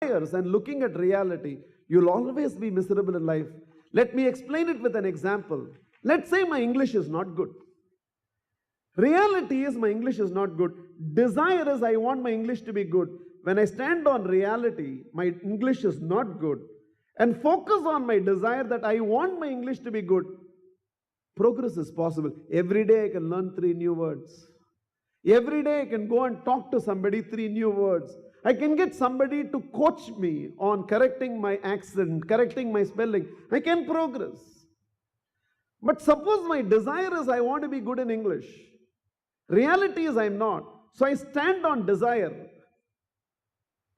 and looking at reality, you'll always be miserable in life. Let me explain it with an example. Let's say my English is not good. Reality is my English is not good. Desire is I want my English to be good. When I stand on reality, my English is not good, and focus on my desire that I want my English to be good, progress is possible. Every day I can learn 3 new words. Every day I can go and talk to somebody 3 new words. I can get somebody to coach me on correcting my accent, correcting my spelling. I can progress. But suppose my desire is I want to be good in English. Reality is I'm not. So I stand on desire.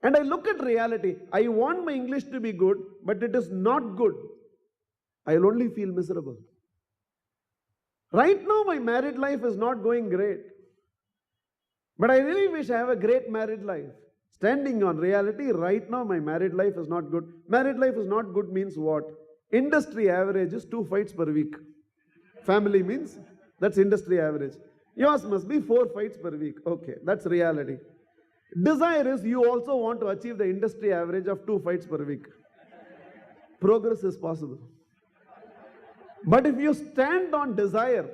And I look at reality. I want my English to be good, but it is not good. I'll only feel miserable. Right now my married life is not going great. But I really wish I have a great married life. Standing on reality, right now my married life is not good. Married life is not good means what? Industry average is 2 fights per week. Family means that's industry average. Yours must be 4 fights per week. Okay, that's reality. Desire is you also want to achieve the industry average of 2 fights per week. Progress is possible. But if you stand on desire,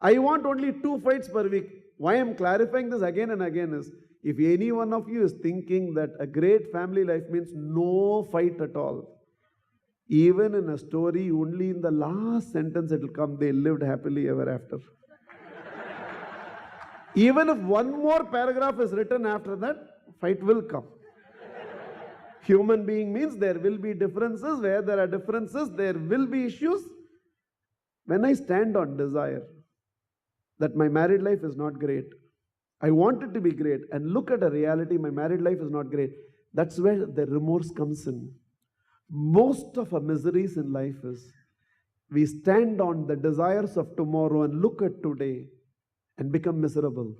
I want only 2 fights per week. Why I am clarifying this again and again is, if any one of you is thinking that a great family life means no fight at all, even in a story, only in the last sentence it will come, they lived happily ever after. Even if one more paragraph is written after that, fight will come. Human being means there will be differences. Where there are differences, there will be issues. When I stand on desire, that my married life is not great, I want it to be great, and look at a reality, my married life is not great, that's where the remorse comes in. Most of our miseries in life is, we stand on the desires of tomorrow and look at today and become miserable.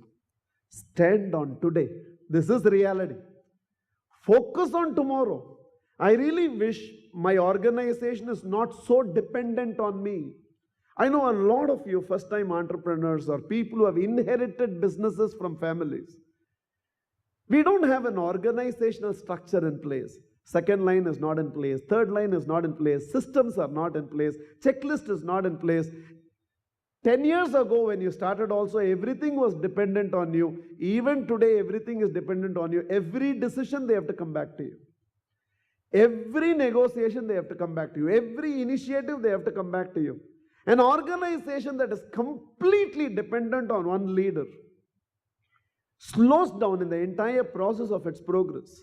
Stand on today. This is reality. Focus on tomorrow. I really wish my organization is not so dependent on me. I know a lot of you first-time entrepreneurs or people who have inherited businesses from families. We don't have an organizational structure in place. Second line is not in place. Third line is not in place. Systems are not in place. Checklist is not in place. 10 years ago when you started also, everything was dependent on you. Even today, everything is dependent on you. Every decision, they have to come back to you. Every negotiation, they have to come back to you. Every initiative, they have to come back to you. An organization that is completely dependent on one leader slows down in the entire process of its progress.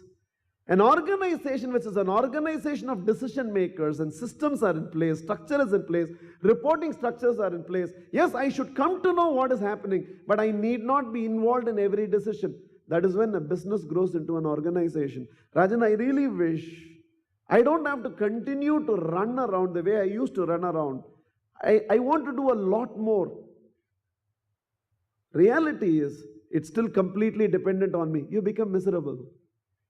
An organization which is an organization of decision makers and systems are in place, structure is in place, reporting structures are in place. Yes, I should come to know what is happening, but I need not be involved in every decision. That is when a business grows into an organization. Rajan, I really wish I don't have to continue to run around the way I used to run around. I want to do a lot more. Reality is, it's still completely dependent on me. You become miserable.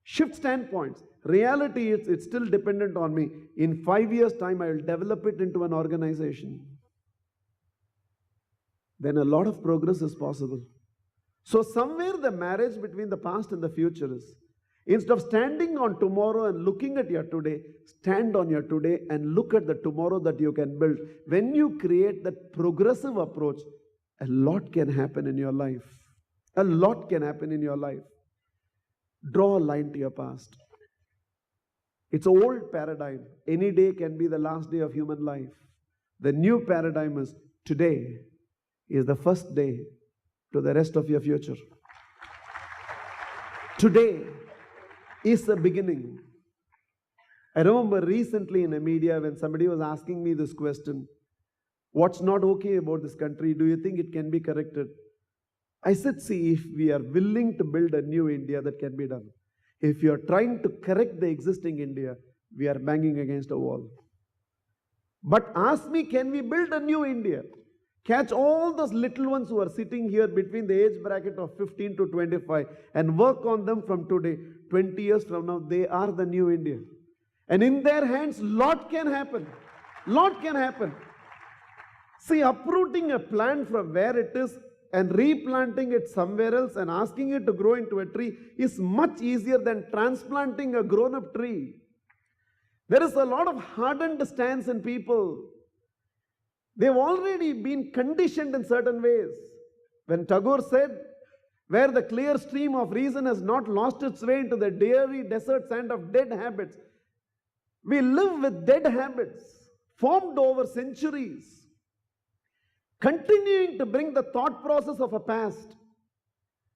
Shift standpoints. Reality is, it's still dependent on me. In 5 years' time, I will develop it into an organization. Then a lot of progress is possible. So somewhere the marriage between the past and the future is, instead of standing on tomorrow and looking at your today, stand on your today and look at the tomorrow that you can build. When you create that progressive approach, a lot can happen in your life. A lot can happen in your life. Draw a line to your past. It's an old paradigm. Any day can be the last day of human life. The new paradigm is today is the first day to the rest of your future. Today is the beginning. I remember recently in a media when somebody was asking me this question, what's not okay about this country? Do you think it can be corrected? I said, see, if we are willing to build a new India, that can be done. If you are trying to correct the existing India, we are banging against a wall. But ask me, can we build a new India? Catch all those little ones who are sitting here between the age bracket of 15 to 25 and work on them from today. 20 years from now, they are the new India. And in their hands, lot can happen. Lot can happen. See, uprooting a plant from where it is, and replanting it somewhere else and asking it to grow into a tree is much easier than transplanting a grown-up tree. There is a lot of hardened stance in people. They've already been conditioned in certain ways. When Tagore said, where the clear stream of reason has not lost its way into the dreary desert sand of dead habits, we live with dead habits formed over centuries, continuing to bring the thought process of a past.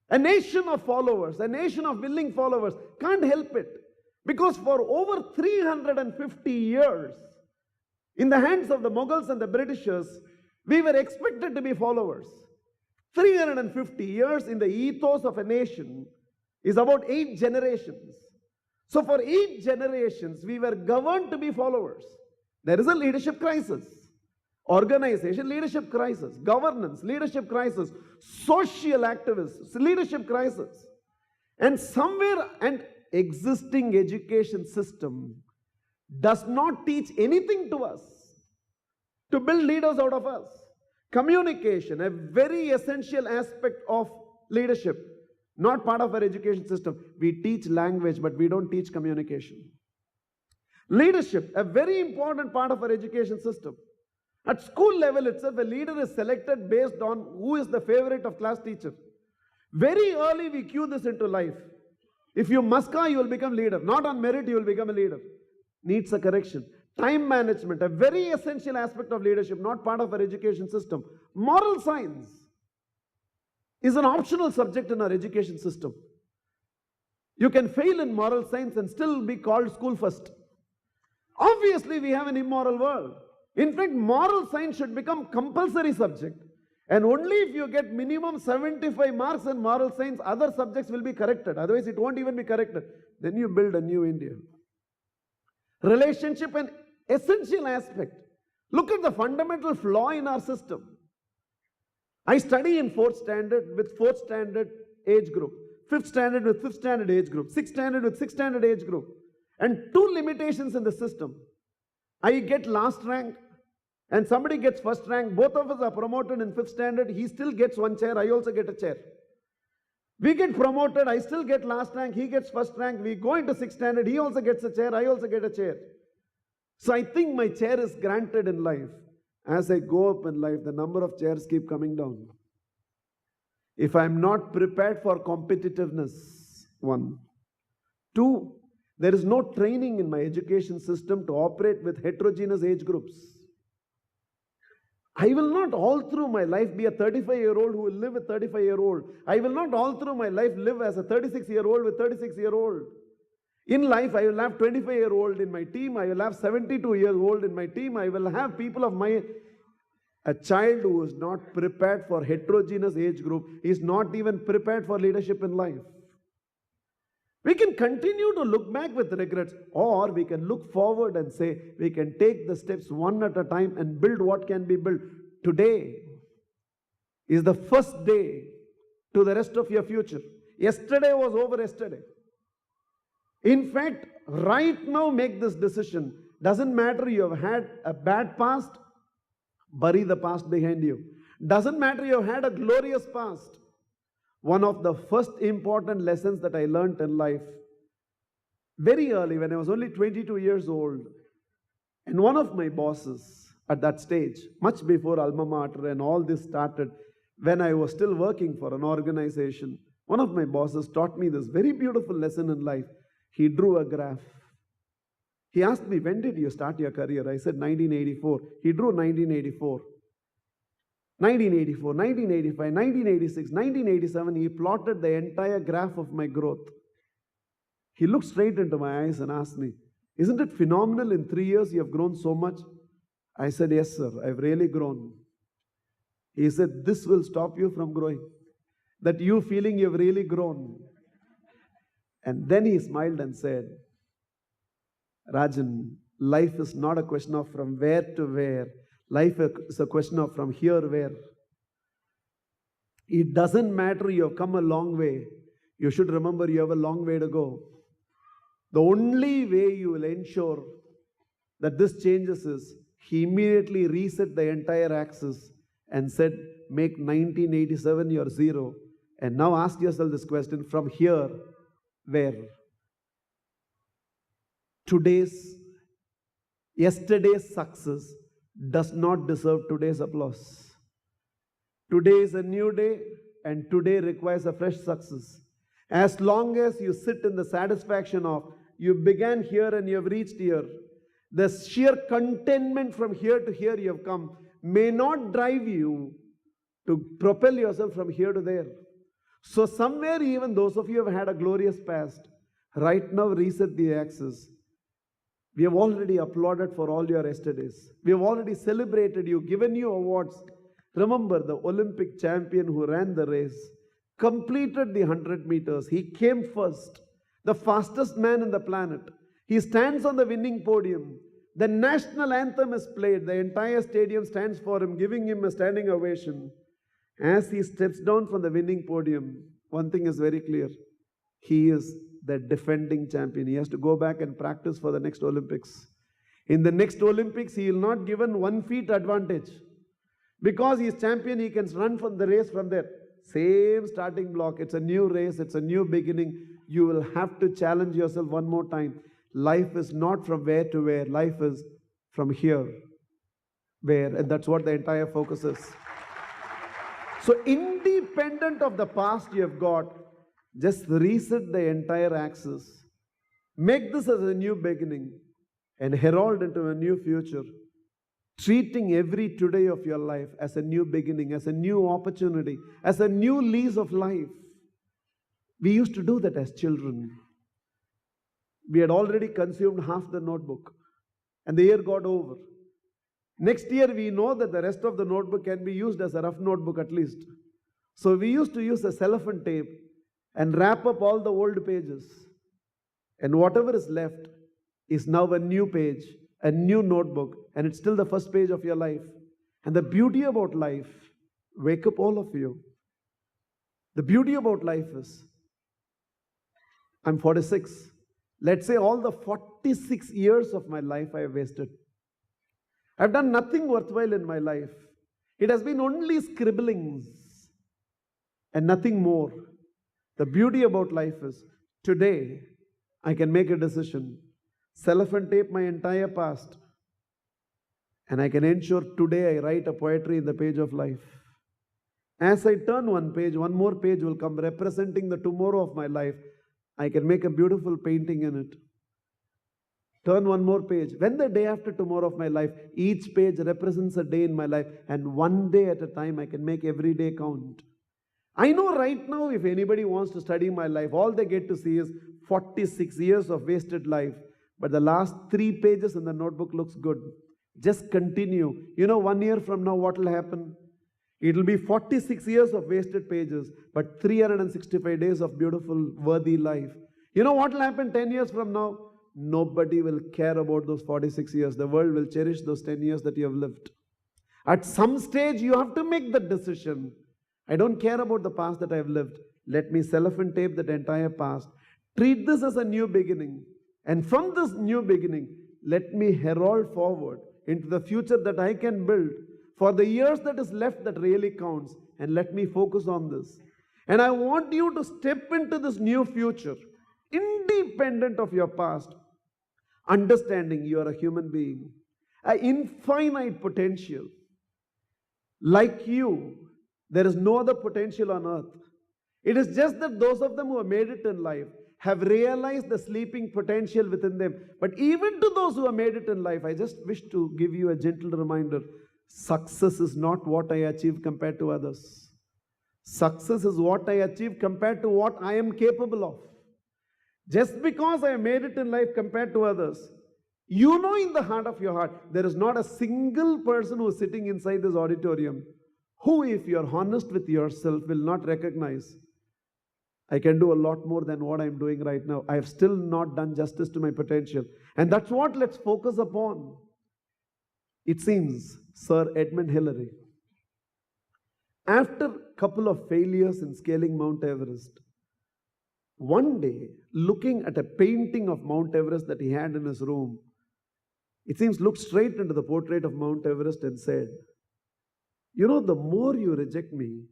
A nation of followers, a nation of willing followers can't help it, because for over 350 years, in the hands of the Mughals and the Britishers, we were expected to be followers. 350 years in the ethos of a nation is about 8 generations. So for 8 generations, we were governed to be followers. There is a leadership crisis, organization leadership crisis, governance leadership crisis, social activists leadership crisis. And somewhere an existing education system does not teach anything to us to build leaders out of us. Communication, a very essential aspect of leadership, not part of our education system. We teach language, but we don't teach communication. Leadership, a very important part of our education system. At school level itself, a leader is selected based on who is the favorite of class teacher. Very early we cue this into life. If you muska, you will become leader. Not on merit, you will become a leader. Needs a correction. Time management, a very essential aspect of leadership, not part of our education system. Moral science is an optional subject in our education system. You can fail in moral science and still be called school first. Obviously, we have an immoral world. In fact, moral science should become compulsory subject. And only if you get minimum 75 marks in moral science, other subjects will be corrected. Otherwise, it won't even be corrected. Then you build a new India. Relationship, an essential aspect. Look at the fundamental flaw in our system. I study in 4th standard with 4th standard age group, 5th standard with 5th standard age group, 6th standard with 6th standard age group. And 2 limitations in the system. I get last rank and somebody gets first rank. Both of us are promoted in 5th standard. He still gets 1 chair. I also get a chair. We get promoted. I still get last rank. He gets first rank. We go into 6th standard. He also gets a chair. I also get a chair. So I think my chair is granted in life. As I go up in life, the number of chairs keep coming down. If I'm not prepared for competitiveness, 1. 2, there is no training in my education system to operate with heterogeneous age groups. I will not all through my life be a 35-year-old who will live with 35-year-old. I will not all through my life live as a 36-year-old with 36-year-old. In life, I will have 25-year-old in my team. I will have 72-year-old in my team. I will have people of my... A child who is not prepared for heterogeneous age group is not even prepared for leadership in life. We can continue to look back with regrets, or we can look forward and say, we can take the steps one at a time and build what can be built. Today is the first day to the rest of your future. Yesterday was over yesterday. In fact, right now make this decision. Doesn't matter you have had a bad past, bury the past behind you. Doesn't matter you have had a glorious past. One of the first important lessons that I learned in life, very early when I was only 22 years old, and one of my bosses at that stage, much before Alma Mater and all this started, when I was still working for an organization, one of my bosses taught me this very beautiful lesson in life. He drew a graph. He asked me, when did you start your career? I said 1984. He drew 1984. 1984, 1985, 1986, 1987, he plotted the entire graph of my growth. He looked straight into my eyes and asked me, isn't it phenomenal in 3 years you have grown so much? I said, yes, sir, I've really grown. He said, this will stop you from growing. That you feeling you've really grown. And then he smiled and said, Rajan, life is not a question of from where to where. Life is a question of from here where. It doesn't matter you have come a long way. You should remember you have a long way to go. The only way you will ensure that this changes is he immediately reset the entire axis and said, make 1987 your zero. And now ask yourself this question, from here, where? Yesterday's success does not deserve today's applause. Today is a new day, and today requires a fresh success. As long as you sit in the satisfaction of you began here and you have reached here, the sheer contentment from here to here you have come may not drive you to propel yourself from here to there. So somewhere, even those of you who have had a glorious past, right now reset the axis. We have already applauded for all your yesterdays. We have already celebrated you, given you awards. Remember the Olympic champion who ran the race, completed the 100 meters. He came first, the fastest man on the planet. He stands on the winning podium. The national anthem is played. The entire stadium stands for him, giving him a standing ovation. As he steps down from the winning podium, one thing is very clear. He is the defending champion. He has to go back and practice for the next Olympics. In the next Olympics, he will not given 1 feet advantage. Because he is champion, he can run from the race from there. Same starting block. It's a new race. It's a new beginning. You will have to challenge yourself one more time. Life is not from where to where. Life is from here, where. And that's what the entire focus is. So independent of the past you have got, just reset the entire axis. Make this as a new beginning and herald into a new future. Treating every today of your life as a new beginning, as a new opportunity, as a new lease of life. We used to do that as children. We had already consumed half the notebook and the year got over. Next year we know that the rest of the notebook can be used as a rough notebook at least. So we used to use a cellophane tape and wrap up all the old pages. And whatever is left is now a new page, a new notebook, and it's still the first page of your life. And the beauty about life, wake up all of you. The beauty about life is, I'm 46. Let's say all the 46 years of my life I have wasted. I've done nothing worthwhile in my life. It has been only scribblings and nothing more. The beauty about life is, today I can make a decision, cellophane tape my entire past, and I can ensure today I write a poetry in the page of life. As I turn one page, one more page will come representing the tomorrow of my life. I can make a beautiful painting in it. Turn one more page. When the day after tomorrow of my life, each page represents a day in my life, and one day at a time I can make every day count. I know right now if anybody wants to study my life, all they get to see is 46 years of wasted life. But the last 3 pages in the notebook looks good. Just continue. You know, 1 year from now what will happen? It will be 46 years of wasted pages, but 365 days of beautiful, worthy life. You know what will happen 10 years from now? Nobody will care about those 46 years. The world will cherish those 10 years that you have lived. At some stage, you have to make that decision. I don't care about the past that I have lived. Let me cellophane tape that entire past. Treat this as a new beginning. And from this new beginning, let me herald forward into the future that I can build for the years that is left that really counts. And let me focus on this. And I want you to step into this new future, independent of your past, understanding you are a human being, an infinite potential. Like you, there is no other potential on earth. It is just that those of them who have made it in life have realized the sleeping potential within them. But even to those who have made it in life, I just wish to give you a gentle reminder. Success is not what I achieve compared to others. Success is what I achieve compared to what I am capable of. Just because I made it in life compared to others, you know in the heart of your heart, there is not a single person who is sitting inside this auditorium who, if you are honest with yourself, will not recognize, I can do a lot more than what I am doing right now. I have still not done justice to my potential. And that's what let's focus upon. It seems Sir Edmund Hillary, after a couple of failures in scaling Mount Everest, one day, looking at a painting of Mount Everest that he had in his room, it seems looked straight into the portrait of Mount Everest and said, The more you reject me,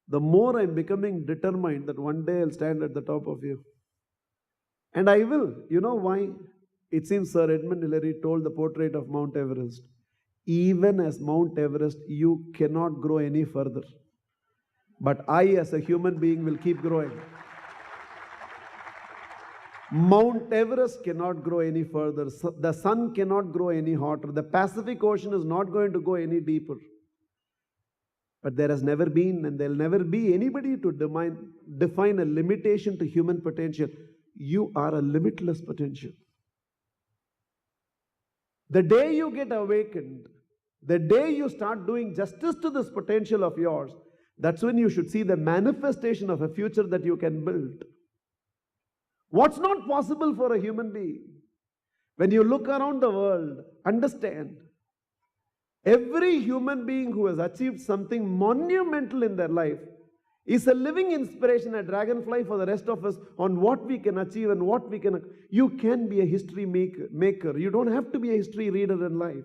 the more I'm becoming determined that one day I'll stand at the top of you. And I will. You know why? It seems Sir Edmund Hillary told the portrait of Mount Everest, even as Mount Everest, you cannot grow any further. But I, as a human being, will keep growing. Mount Everest cannot grow any further. The sun cannot grow any hotter. The Pacific Ocean is not going to go any deeper. But there has never been, and there will never be anybody to define a limitation to human potential. You are a limitless potential. The day you get awakened, the day you start doing justice to this potential of yours, that's when you should see the manifestation of a future that you can build. What's not possible for a human being? When you look around the world, understand, every human being who has achieved something monumental in their life is a living inspiration, a dragonfly for the rest of us on what we can achieve and what we can. You can be a history maker. You don't have to be a history reader in life.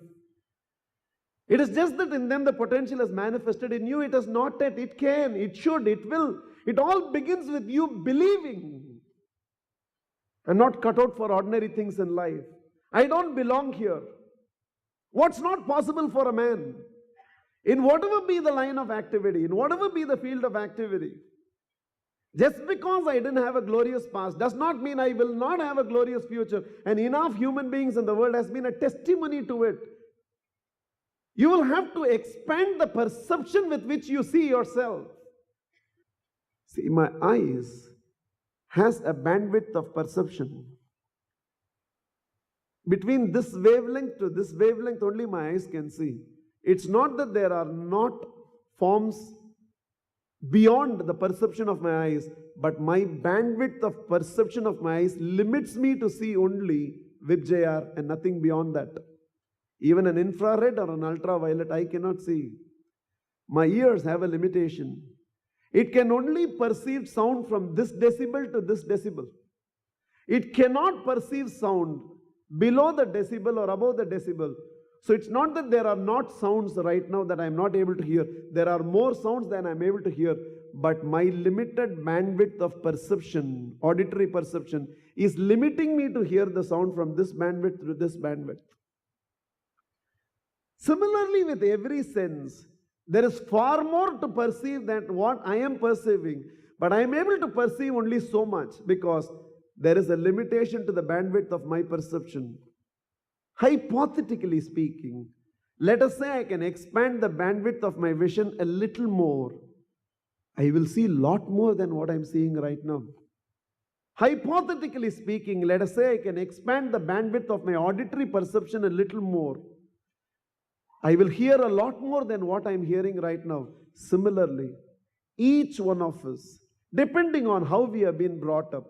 It is just that in them the potential is manifested. In you it is not yet. It can, it should, it will. It all begins with you believing. I'm not cut out for ordinary things in life. I don't belong here. What's not possible for a man? In whatever be the line of activity, in whatever be the field of activity, just because I didn't have a glorious past does not mean I will not have a glorious future. And enough human beings in the world has been a testimony to it. You will have to expand the perception with which you see yourself. See, my eyes has a bandwidth of perception. Between this wavelength to this wavelength only my eyes can see. It's not that there are not forms beyond the perception of my eyes, but my bandwidth of perception of my eyes limits me to see only VIBJR and nothing beyond that. Even an infrared or an ultraviolet I cannot see. My ears have a limitation. It can only perceive sound from this decibel to this decibel. It cannot perceive sound below the decibel or above the decibel. So it's not that there are not sounds right now that I'm not able to hear. There are more sounds than I'm able to hear. But my limited bandwidth of perception, auditory perception, is limiting me to hear the sound from this bandwidth to this bandwidth. Similarly, with every sense, there is far more to perceive than what I am perceiving. But I am able to perceive only so much because there is a limitation to the bandwidth of my perception. Hypothetically speaking, let us say I can expand the bandwidth of my vision a little more. I will see a lot more than what I'm seeing right now. Hypothetically speaking, let us say I can expand the bandwidth of my auditory perception a little more. I will hear a lot more than what I'm hearing right now. Similarly, each one of us, depending on how we have been brought up,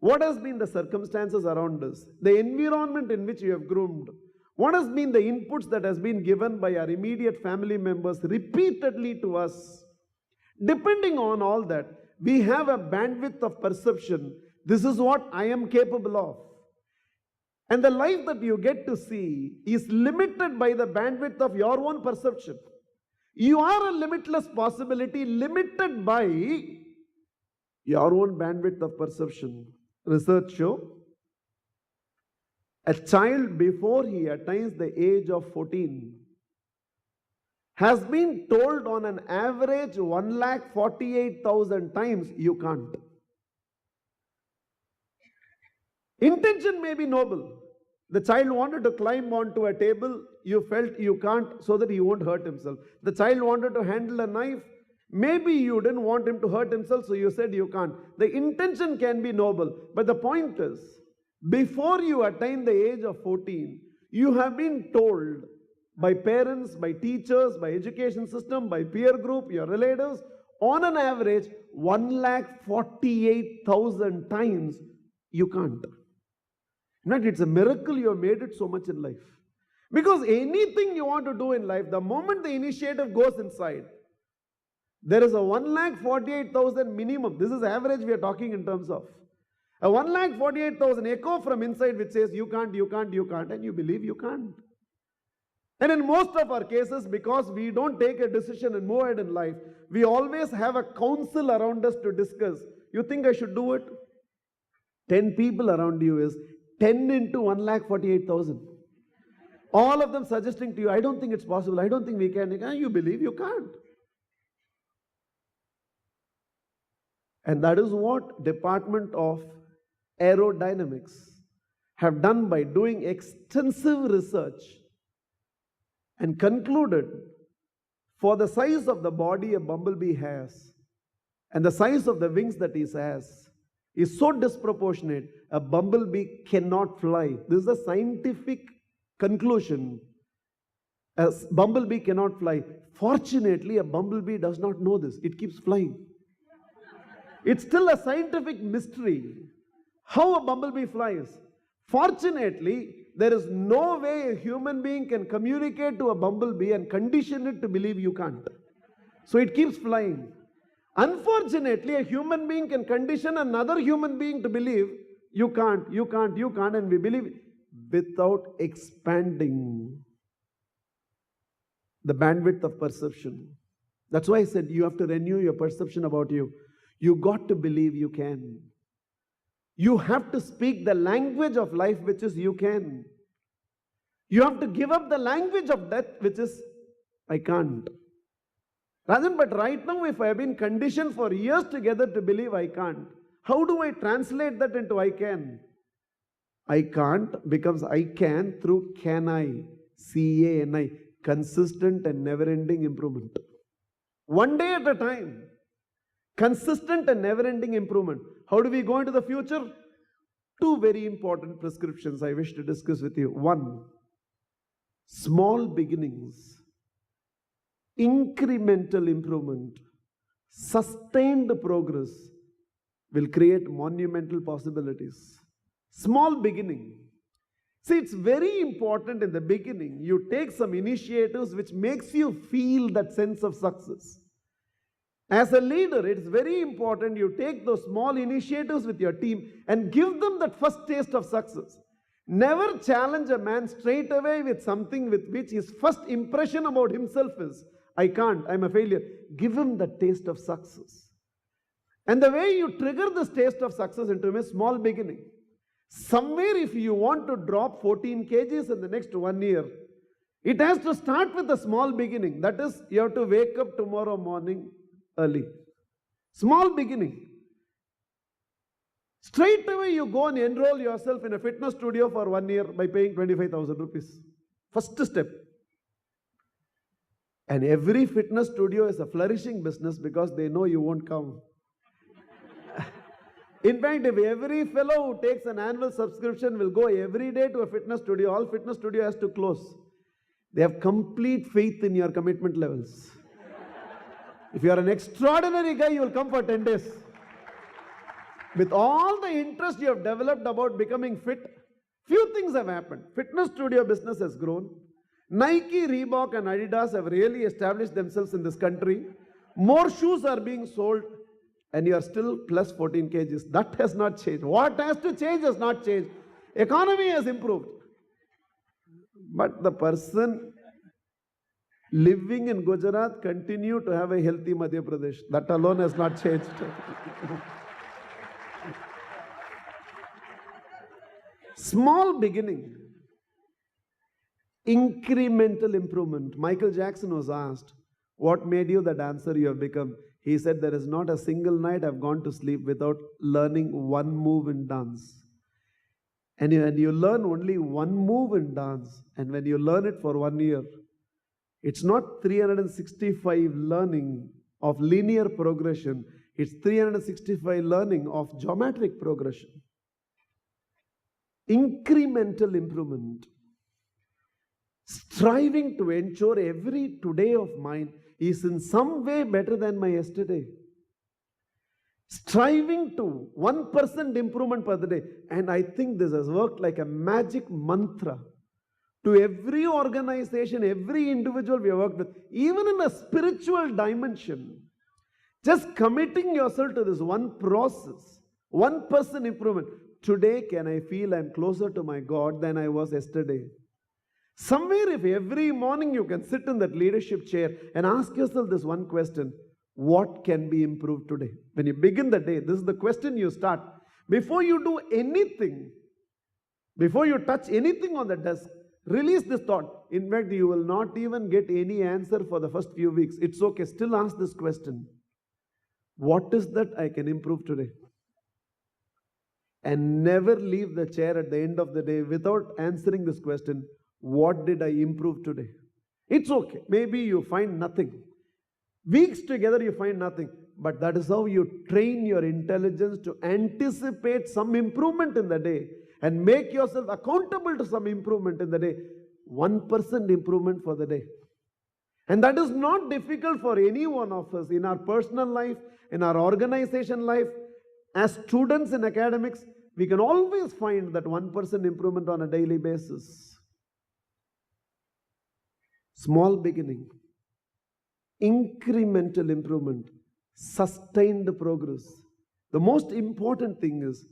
what has been the circumstances around us, the environment in which we have groomed, what has been the inputs that has been given by our immediate family members repeatedly to us, depending on all that, we have a bandwidth of perception. This is what I am capable of. And the life that you get to see is limited by the bandwidth of your own perception. You are a limitless possibility limited by your own bandwidth of perception. Research shows a child before he attains the age of 14 has been told on an average 1,48,000 times, you can't. Intention may be noble. The child wanted to climb onto a table, you felt you can't so that he won't hurt himself. The child wanted to handle a knife, maybe you didn't want him to hurt himself, so you said you can't. The intention can be noble, but the point is, before you attain the age of 14, you have been told by parents, by teachers, by education system, by peer group, your relatives, on an average, 1,48,000 times, you can't. In fact, it's a miracle you have made it so much in life. Because anything you want to do in life, the moment the initiative goes inside, there is a 1,48,000 minimum. This is average we are talking in terms of. A 1,48,000 echo from inside which says you can't, you can't, you can't, and you believe you can't. And in most of our cases, because we don't take a decision and move ahead in life, we always have a council around us to discuss. You think I should do it? 10 people around you is 10 into 1,48,000. All of them suggesting to you, I don't think it's possible, I don't think we can. You believe you can't. And that is what Department of Aerodynamics have done by doing extensive research and concluded for the size of the body a bumblebee has and the size of the wings that he has is so disproportionate, a bumblebee cannot fly. This is a scientific conclusion. A bumblebee cannot fly. Fortunately, a bumblebee does not know this. It keeps flying. It's still a scientific mystery how a bumblebee flies. Fortunately, there is no way a human being can communicate to a bumblebee and condition it to believe you can't. So it keeps flying. Unfortunately, a human being can condition another human being to believe you can't, and we believe without expanding the bandwidth of perception. That's why I said you have to renew your perception about you. You got to believe you can. You have to speak the language of life, which is you can. You have to give up the language of death, which is I can't. But right now, if I have been conditioned for years together to believe I can't, how do I translate that into I can? I can't becomes I can through can I, C-A-N-I, consistent and never-ending improvement. One day at a time. Consistent and never-ending improvement. How do we go into the future? Two very important prescriptions I wish to discuss with you. One, small beginnings, incremental improvement, sustained progress will create monumental possibilities. Small beginning. See, it's very important in the beginning you take some initiatives which makes you feel that sense of success. As a leader, it's very important you take those small initiatives with your team and give them that first taste of success. Never challenge a man straight away with something with which his first impression about himself is, I can't, I'm a failure. Give him the taste of success. And the way you trigger this taste of success into him is small beginning. Somewhere if you want to drop 14 kgs in the next 1 year, it has to start with a small beginning. That is, you have to wake up tomorrow morning early. Small beginning. Straight away you go and enroll yourself in a fitness studio for 1 year by paying 25,000 rupees. First step. And every fitness studio is a flourishing business because they know you won't come. In fact, if every fellow who takes an annual subscription will go every day to a fitness studio, all fitness studio has to close. They have complete faith in your commitment levels. If you are an extraordinary guy, you will come for 10 days. With all the interest you have developed about becoming fit, few things have happened. Fitness studio business has grown. Nike, Reebok and Adidas have really established themselves in this country. More shoes are being sold and you are still plus 14 kgs. That has not changed. What has to change has not changed. Economy has improved. But the person living in Gujarat continue to have a healthy Madhya Pradesh. That alone has not changed. Small beginning. Incremental improvement. Michael Jackson was asked, what made you the dancer you have become? He said, there is not a single night I've gone to sleep without learning one move in dance. And you learn only one move in dance, and when you learn it for 1 year, it's not 365 learning of linear progression, it's 365 learning of geometric progression. Incremental improvement. Striving to ensure every today of mine is in some way better than my yesterday. Striving to 1% improvement per day. And I think this has worked like a magic mantra to every organization, every individual we have worked with, even in a spiritual dimension. Just committing yourself to this one process, 1% improvement. Today, can I feel I'm closer to my God than I was yesterday? Somewhere, if every morning you can sit in that leadership chair and ask yourself this one question: what can be improved today? When you begin the day, this is the question you start. Before you do anything, before you touch anything on the desk, release this thought. In fact, you will not even get any answer for the first few weeks. It's okay. Still ask this question: what is that I can improve today? And never leave the chair at the end of the day without answering this question: what did I improve today? It's okay. Maybe you find nothing. Weeks together you find nothing. But that is how you train your intelligence to anticipate some improvement in the day and make yourself accountable to some improvement in the day. 1% improvement for the day. And that is not difficult for any one of us in our personal life, in our organization life. As students in academics, we can always find that 1% improvement on a daily basis. Small beginning, incremental improvement, sustained progress. The most important thing is,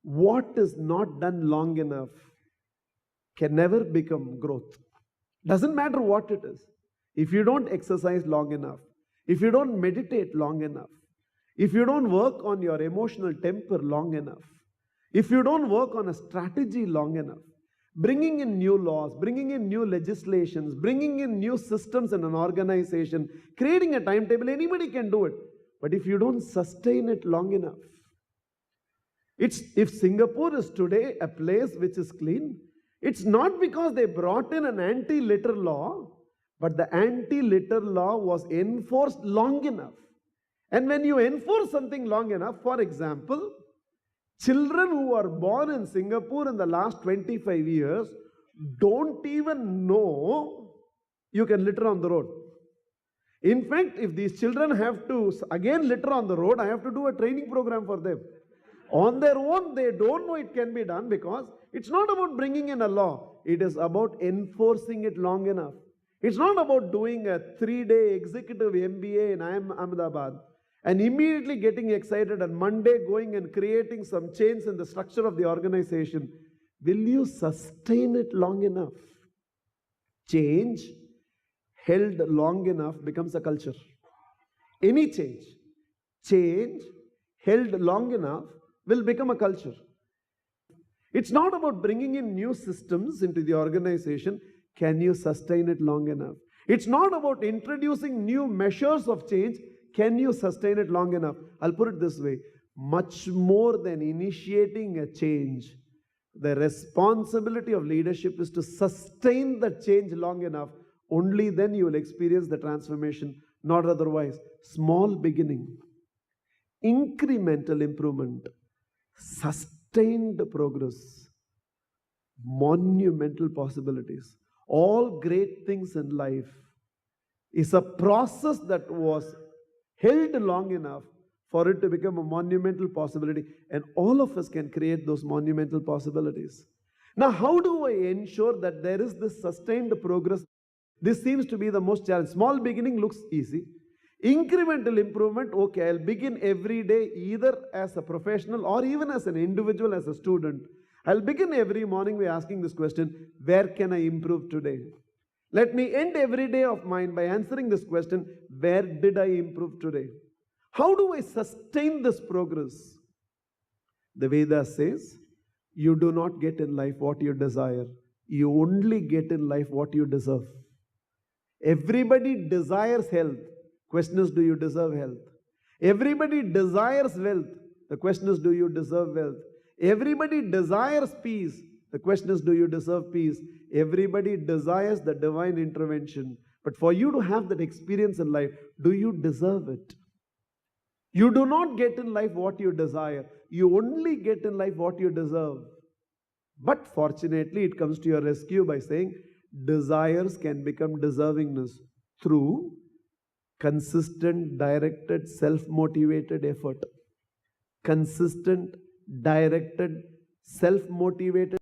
what is not done long enough can never become growth. Doesn't matter what it is. If you don't exercise long enough, if you don't meditate long enough, if you don't work on your emotional temper long enough, if you don't work on a strategy long enough, bringing in new laws, bringing in new legislations, bringing in new systems in an organization, creating a timetable, anybody can do it. But if you don't sustain it long enough, if Singapore is today a place which is clean, it's not because they brought in an anti-litter law, but the anti-litter law was enforced long enough. And when you enforce something long enough, for example, children who are born in Singapore in the last 25 years don't even know you can litter on the road. In fact, if these children have to again litter on the road, I have to do a training program for them. On their own, they don't know it can be done, because it's not about bringing in a law. It is about enforcing it long enough. It's not about doing a 3-day executive MBA in Ahmedabad and immediately getting excited and Monday going and creating some change in the structure of the organization. Will you sustain it long enough? Change held long enough becomes a culture. Any change held long enough will become a culture. It's not about bringing in new systems into the organization. Can you sustain it long enough? It's not about introducing new measures of change. Can you sustain it long enough? I'll put it this way. Much more than initiating a change, the responsibility of leadership is to sustain the change long enough. Only then you will experience the transformation, not otherwise. Small beginning, incremental improvement, sustained progress, monumental possibilities. All great things in life is a process that was held long enough for it to become a monumental possibility, and all of us can create those monumental possibilities. Now, how do I ensure that there is this sustained progress? This seems to be the most challenge. Small beginning looks easy. Incremental improvement, okay, I'll begin every day either as a professional or even as an individual, as a student. I'll begin every morning by asking this question: where can I improve today? Let me end every day of mine by answering this question: where did I improve today? How do I sustain this progress? The Vedas says, you do not get in life what you desire. You only get in life what you deserve. Everybody desires health. Question is, do you deserve health? Everybody desires wealth. The question is, do you deserve wealth? Everybody desires peace. The question is, do you deserve peace? Everybody desires the divine intervention. But for you to have that experience in life, do you deserve it? You do not get in life what you desire. You only get in life what you deserve. But fortunately, it comes to your rescue by saying, desires can become deservingness through consistent, directed, self-motivated effort. Consistent, directed, self-motivated